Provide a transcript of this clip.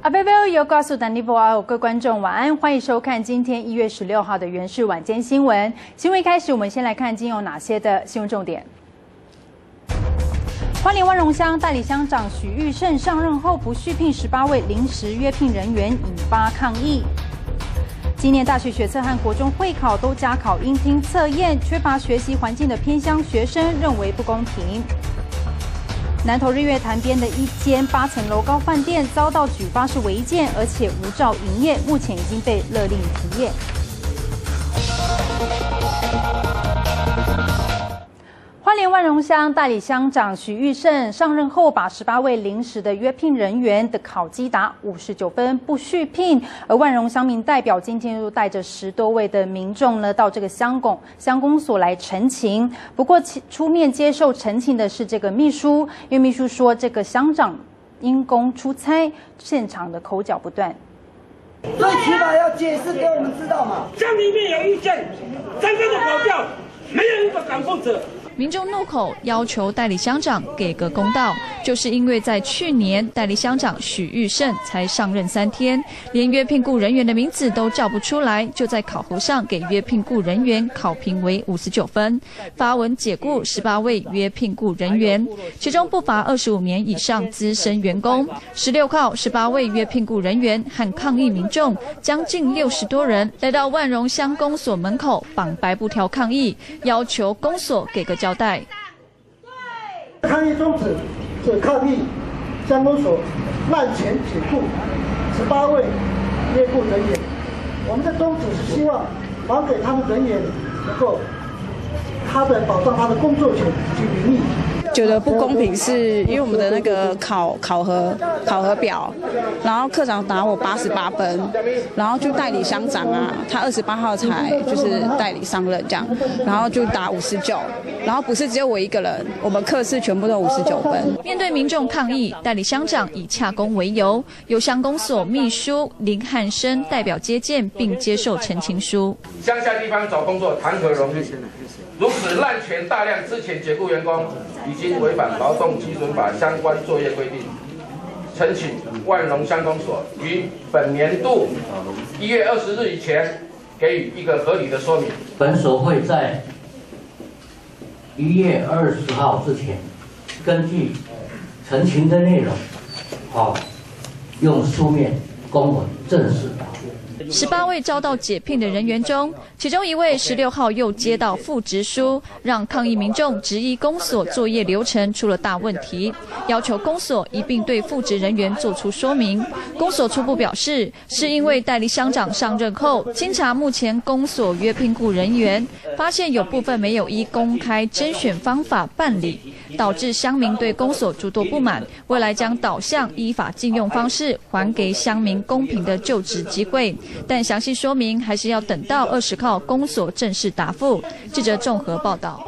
阿贝贝有告诉丹尼波啊，各位观众晚安，欢迎收看今天1月16号的原视晚间新闻。新闻一开始，我们先来看今有哪些的新闻重点。花莲万荣乡代理乡长许玉胜上任后不续聘18位临时约聘人员，引发抗议。今年大学学测和国中会考都加考英听测验，缺乏学习环境的偏乡学生认为不公平。南投日月潭边的一间8层楼高饭店遭到举发是违建，而且无照营业，目前已经被勒令停业。花莲万荣乡代理乡长许玉胜上任后，把18位临时的约聘人员的考绩达59分不续聘，而万荣乡民代表今天又带着10多位的民众呢到这个乡公所来陈情。不过出面接受陈情的是这个秘书，因为秘书说这个乡长因公出差，现场的口角不断。最起码要解释给我们知道嘛。乡里面有意见，真正的跑掉，没有一个敢负责。民众怒口要求代理乡长给个公道，就是因为在去年代理乡长许玉胜才上任3天，连约聘雇人员的名字都叫不出来，就在考核上给约聘雇人员考评为59分，发文解雇18位约聘雇人员，其中不乏25年以上资深员工。16号18位约聘雇人员和抗议民众将近60多人来到万荣乡公所门口绑白布条抗议，要求公所给个交代。抗议宗旨是抗议乡公所滥权解雇18位约雇人员。我们的宗旨是希望还给他们人员能够保障他的工作权以及名誉。觉得不公平，是因为我们的那个考核表，然后科长打我88分，然后就代理乡长啊，他28号才就是代理上任这样，然后就打59，然后不是只有我一个人，我们课室全部都59分。面对民众抗议，代理乡长以洽公为由，由乡公所秘书林汉生代表接见并接受陈情书。乡下地方找工作谈何容易？如此滥权大量之前解雇员工，已经违反劳动基准法相关作业规定。陈请万荣乡公所于本年度1月20日以前给予一个合理的说明。本所会在1月20号之前，根据陈情的内容，用书面公文正式答复。18位遭到解聘的人员中，其中1位16号又接到复职书，让抗议民众质疑公所作业流程出了大问题，要求公所一并对复职人员做出说明。公所初步表示，是因为代理乡长上任后，经查目前公所约聘雇人员，发现有部分没有依公开甄选方法办理，导致乡民对公所诸多不满，未来将导向依法禁用方式，还给乡民公平的就职机会。但详细说明还是要等到20号公所正式答复。记者综合报道。